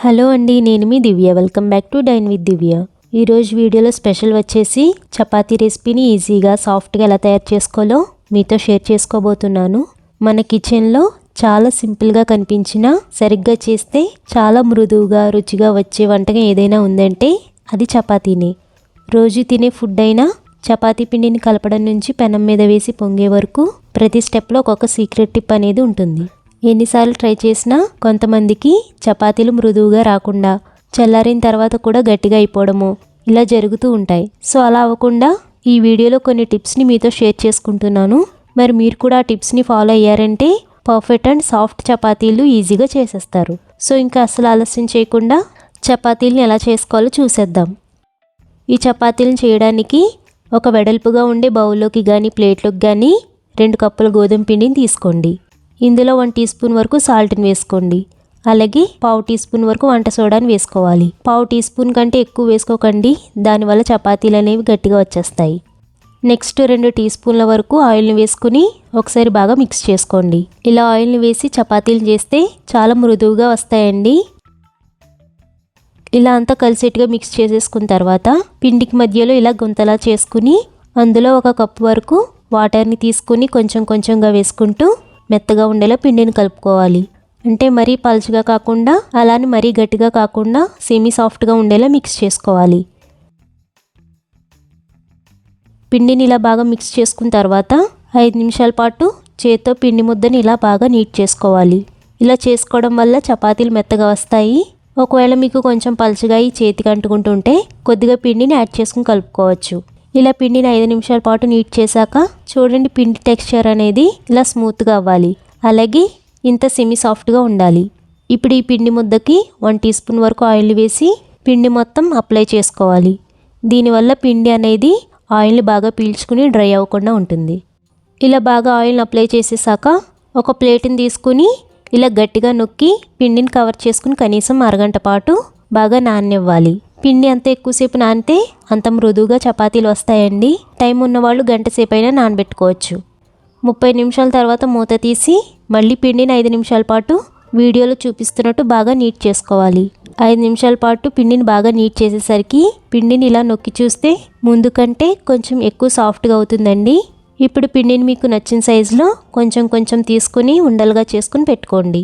Hello అండి, నేను మీ Divya. Welcome back to dine with Divya. ఈరోజు వీడియోలో స్పెషల్ వచ్చేసి చపాతీ రెసిపీని ఈజీగా సాఫ్ట్గా ఎలా తయారు చేసుకోవాలో మీతో షేర్ చేసుకోబోతున్నాను. మన కిచెన్లో చాలా సింపుల్గా కనిపించిన, సరిగ్గా చేస్తే చాలా మృదువుగా రుచిగా వచ్చే వంటకం ఏదైనా ఉందంటే అది చపాతీనే. రోజు తినే ఫుడ్ అయినా చపాతీ పిండిని కలపడం నుంచి పెనం మీద వేసి పొంగే వరకు ప్రతి స్టెప్లో ఒక్కొక్క సీక్రెట్ టిప్ అనేది ఉంటుంది. ఎన్నిసార్లు ట్రై చేసినా కొంతమందికి చపాతీలు మృదువుగా రాకుండా, చల్లారిన తర్వాత కూడా గట్టిగా అయిపోవడము ఇలా జరుగుతూ ఉంటాయి. సో అలా అవ్వకుండా ఈ వీడియోలో కొన్ని టిప్స్ని మీతో షేర్ చేసుకుంటున్నాను. మరి మీరు కూడా ఆ టిప్స్ని ఫాలో అయ్యారంటే పర్ఫెక్ట్ అండ్ సాఫ్ట్ చపాతీలు ఈజీగా చేసేస్తారు. సో ఇంకా అసలు ఆలస్యం చేయకుండా చపాతీలను ఎలా చేసుకోవాలో చూసేద్దాం. ఈ చపాతీలను చేయడానికి ఒక వెడల్పుగా ఉండే బౌల్లోకి కానీ ప్లేట్లోకి కానీ 2 కప్పుల గోధుమ పిండిని తీసుకోండి. ఇందులో 1 టీ స్పూన్ వరకు సాల్ట్ని వేసుకోండి. అలాగే 1/2 టీ స్పూన్ వరకు వంట సోడాని వేసుకోవాలి. 1/2 టీ స్పూన్ కంటే ఎక్కువ వేసుకోకండి, దానివల్ల చపాతీలు అనేవి గట్టిగా వచ్చేస్తాయి. నెక్స్ట్ 2 టీ స్పూన్ల వరకు ఆయిల్ని వేసుకుని ఒకసారి బాగా మిక్స్ చేసుకోండి. ఇలా ఆయిల్ని వేసి చపాతీలు చేస్తే చాలా మృదువుగా వస్తాయండి. ఇలా అంతా కలిసేట్టుగా మిక్స్ చేసేసుకున్న తర్వాత పిండికి మధ్యలో ఇలా గుంతలా చేసుకుని అందులో 1 కప్పు వరకు వాటర్ని తీసుకుని కొంచెం కొంచెంగా వేసుకుంటూ మెత్తగా ఉండేలా పిండిని కలుపుకోవాలి. అంటే మరీ పలుచగా కాకుండా అలానే మరీ గట్టిగా కాకుండా సెమీ సాఫ్ట్గా ఉండేలా మిక్స్ చేసుకోవాలి. పిండిని ఇలా బాగా మిక్స్ చేసుకున్న తర్వాత 5 నిమిషాల పాటు చేత్తో పిండి ముద్దని ఇలా బాగా నీట్ చేసుకోవాలి. ఇలా చేసుకోవడం వల్ల చపాతీలు మెత్తగా వస్తాయి. ఒకవేళ మీకు కొంచెం పలుచగా ఈ చేతికి అంటుకుంటుంటే కొద్దిగా పిండిని యాడ్ చేసుకుని కలుపుకోవచ్చు. ఇలా పిండిని 5 నిమిషాల పాటు నీట్ చేశాక చూడండి, పిండి టెక్స్చర్ అనేది ఇలా స్మూత్గా అవ్వాలి. అలాగే ఇంత సెమీ సాఫ్ట్గా ఉండాలి. ఇప్పుడు ఈ పిండి ముద్దకి 1 టీ స్పూన్ వరకు ఆయిల్ వేసి పిండి మొత్తం అప్లై చేసుకోవాలి. దీనివల్ల పిండి అనేది ఆయిల్ని బాగా పీల్చుకుని డ్రై అవ్వకుండా ఉంటుంది. ఇలా బాగా ఆయిల్ని అప్లై చేసేసాక ఒక ప్లేట్ని తీసుకుని ఇలా గట్టిగా నొక్కి పిండిని కవర్ చేసుకుని కనీసం అరగంట పాటు బాగా నాననివ్వాలి. పిండి అంత ఎక్కువసేపు నానితే అంత మృదువుగా చపాతీలు వస్తాయండి. టైం ఉన్నవాళ్ళు గంట సేపు అయినా నానబెట్టుకోవచ్చు. 30 నిమిషాల తర్వాత మూత తీసి మళ్ళీ పిండిని 5 నిమిషాల పాటు వీడియోలో చూపిస్తున్నట్టు బాగా నీట్ చేసుకోవాలి. 5 నిమిషాల పాటు పిండిని బాగా నీట్ చేసేసరికి పిండిని ఇలా నొక్కి చూస్తే ముందు కంటే కొంచెం ఎక్కువ సాఫ్ట్గా అవుతుందండి. ఇప్పుడు పిండిని మీకు నచ్చిన సైజులో కొంచెం కొంచెం తీసుకుని ఉండలుగా చేసుకుని పెట్టుకోండి.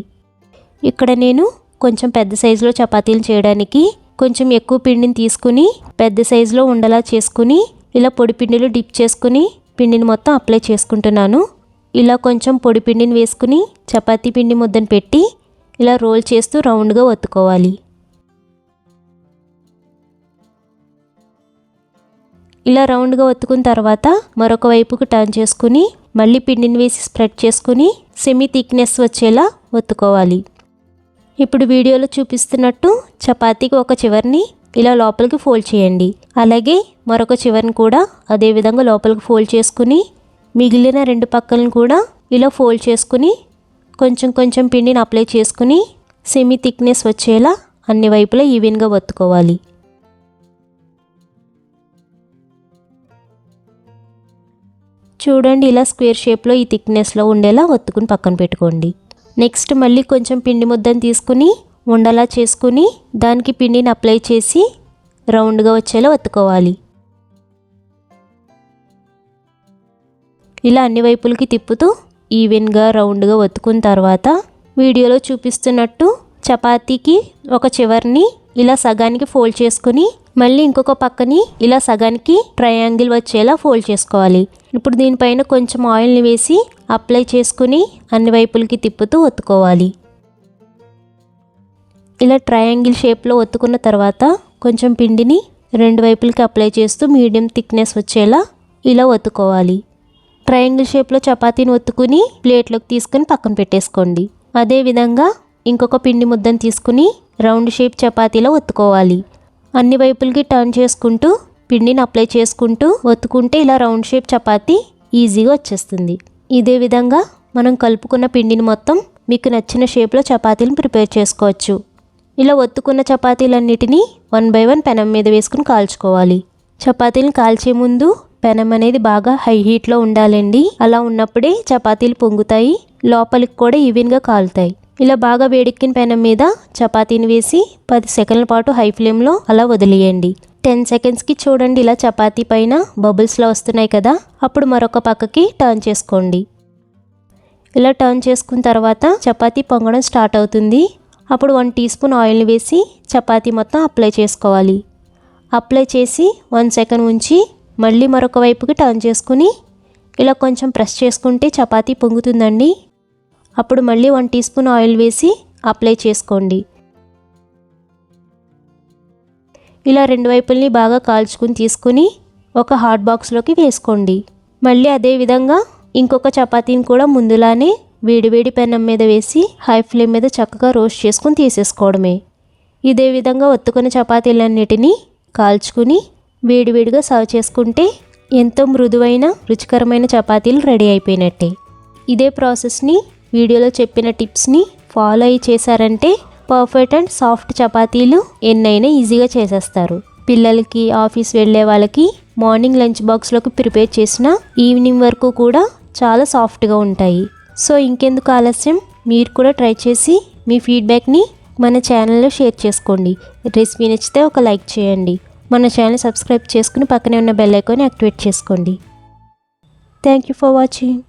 ఇక్కడ నేను కొంచెం పెద్ద సైజులో చపాతీలు చేయడానికి కొంచెం ఎక్కువ పిండిని తీసుకుని పెద్ద సైజులో ఉండలా చేసుకుని ఇలా పొడి పిండిలో డిప్ చేసుకుని పిండిని మొత్తం అప్లై చేసుకుంటున్నాను. ఇలా కొంచెం పొడి పిండిని వేసుకుని చపాతీ పిండి ముద్దను పెట్టి ఇలా రోల్ చేస్తూ రౌండ్గా ఒత్తుకోవాలి. ఇలా రౌండ్గా ఒత్తుకున్న తర్వాత మరొక వైపుకు టర్న్ చేసుకుని మళ్ళీ పిండిని వేసి స్ప్రెడ్ చేసుకుని సెమీ థిక్నెస్ వచ్చేలా ఒత్తుకోవాలి. ఇప్పుడు వీడియోలో చూపిస్తున్నట్టు చపాతీకి ఒక చివరిని ఇలా లోపలికి ఫోల్డ్ చేయండి. అలాగే మరొక చివరిని కూడా అదే విధంగా లోపలికి ఫోల్డ్ చేసుకుని మిగిలిన 2 పక్కలను కూడా ఇలా ఫోల్డ్ చేసుకుని కొంచెం కొంచెం పిండిని అప్లై చేసుకుని సెమీ థిక్నెస్ వచ్చేలా అన్ని వైపులా ఈవెన్గా ఒత్తుకోవాలి. చూడండి, ఇలా స్క్వేర్ షేప్లో ఈ థిక్నెస్లో ఉండేలా ఒత్తుకుని పక్కన పెట్టుకోండి. నెక్స్ట్ మళ్ళీ కొంచెం పిండి ముద్దను తీసుకుని ఉండలా చేసుకుని దానికి పిండిని అప్లై చేసి రౌండ్గా వచ్చేలా ఒత్తుకోవాలి. ఇలా అన్ని వైపులకి తిప్పుతూ ఈవెన్గా రౌండ్గా ఒత్తుకున్న తర్వాత వీడియోలో చూపిస్తున్నట్టు చపాతీకి ఒక చివరిని ఇలా సగానికి ఫోల్డ్ చేసుకుని మళ్ళీ ఇంకొక పక్కని ఇలా సగానికి ట్రయాంగిల్ వచ్చేలా ఫోల్డ్ చేసుకోవాలి. ఇప్పుడు దీనిపైన కొంచెం ఆయిల్ని వేసి అప్లై చేసుకుని అన్ని వైపులకి తిప్పుతూ ఒత్తుకోవాలి. ఇలా ట్రయాంగిల్ షేప్లో ఒత్తుకున్న తర్వాత కొంచెం పిండిని 2 వైపులకి అప్లై చేస్తూ మీడియం థిక్నెస్ వచ్చేలా ఇలా ఒత్తుకోవాలి. ట్రయాంగిల్ షేప్లో చపాతీని ఒత్తుకుని ప్లేట్లోకి తీసుకుని పక్కన పెట్టేసుకోండి. అదేవిధంగా ఇంకొక పిండి ముద్దను తీసుకుని రౌండ్ షేప్ చపాతీలో ఒత్తుకోవాలి. అన్ని వైపులకి టర్న్ చేసుకుంటూ పిండిని అప్లై చేసుకుంటూ ఒత్తుకుంటే ఇలా రౌండ్ షేప్ చపాతీ ఈజీగా వచ్చేస్తుంది. ఇదే విధంగా మనం కలుపుకున్న పిండిని మొత్తం మీకు నచ్చిన షేప్లో చపాతీలను ప్రిపేర్ చేసుకోవచ్చు. ఇలా ఒత్తుకున్న చపాతీలన్నిటినీ 1 బై 1 పెనం మీద వేసుకుని కాల్చుకోవాలి. చపాతీలను కాల్చే ముందు పెనం అనేది బాగా హై హీట్లో ఉండాలండి. అలా ఉన్నప్పుడే చపాతీలు పొంగుతాయి, లోపలికి కూడా ఈవెన్గా కాలుతాయి. ఇలా బాగా వేడెక్కిన పెనం మీద చపాతీని వేసి 10 సెకండ్ల పాటు హై ఫ్లేమ్లో అలా వదిలేయండి. 10 సెకండ్స్కి చూడండి ఇలా చపాతీ పైన బబుల్స్లో వస్తున్నాయి కదా, అప్పుడు మరొక పక్కకి టర్న్ చేసుకోండి. ఇలా టర్న్ చేసుకున్న తర్వాత చపాతీ పొంగడం స్టార్ట్ అవుతుంది. అప్పుడు 1 టీ స్పూన్ ఆయిల్ని వేసి చపాతీ మొత్తం అప్లై చేసుకోవాలి. అప్లై చేసి 1 సెకండ్ ఉంచి మళ్ళీ మరొక వైపుకి టర్న్ చేసుకుని ఇలా కొంచెం ప్రెస్ చేసుకుంటే చపాతీ పొంగుతుందండి. అప్పుడు మళ్ళీ 1 టీ స్పూన్ ఆయిల్ వేసి అప్లై చేసుకోండి. ఇలా 2 వైపుల్ని బాగా కాల్చుకుని తీసుకుని ఒక హాట్ బాక్స్లోకి వేసుకోండి. మళ్ళీ అదే విధంగా ఇంకొక చపాతీని కూడా ముందులానే వేడివేడి పెనం మీద వేసి హై ఫ్లేమ్ మీద చక్కగా రోస్ట్ చేసుకుని తీసేసుకోవడమే. ఇదే విధంగా ఒత్తుకున్న చపాతీలన్నిటినీ కాల్చుకుని వేడివేడిగా సర్వ్ చేసుకుంటే ఎంతో మృదువైన రుచికరమైన చపాతీలు రెడీ అయిపోయినట్టే. ఇదే ప్రాసెస్ని వీడియోలో చెప్పిన టిప్స్ని ఫాలో అయ్యి చేశారంటే పర్ఫెక్ట్ అండ్ సాఫ్ట్ చపాతీలు ఎన్నైనా ఈజీగా చేసేస్తారు. పిల్లలకి, ఆఫీస్ వెళ్ళే వాళ్ళకి మార్నింగ్ లంచ్ బాక్స్లోకి ప్రిపేర్ చేసిన ఈవినింగ్ వరకు కూడా చాలా సాఫ్ట్గా ఉంటాయి. సో ఇంకెందుకు ఆలస్యం, మీరు కూడా ట్రై చేసి మీ ఫీడ్బ్యాక్ని మన ఛానల్లో షేర్ చేసుకోండి. రెసిపీ నచ్చితే ఒక లైక్ చేయండి. మన ఛానల్ సబ్స్క్రైబ్ చేసుకుని పక్కనే ఉన్న బెల్ ఐకాన్ని యాక్టివేట్ చేసుకోండి. Thank you for watching.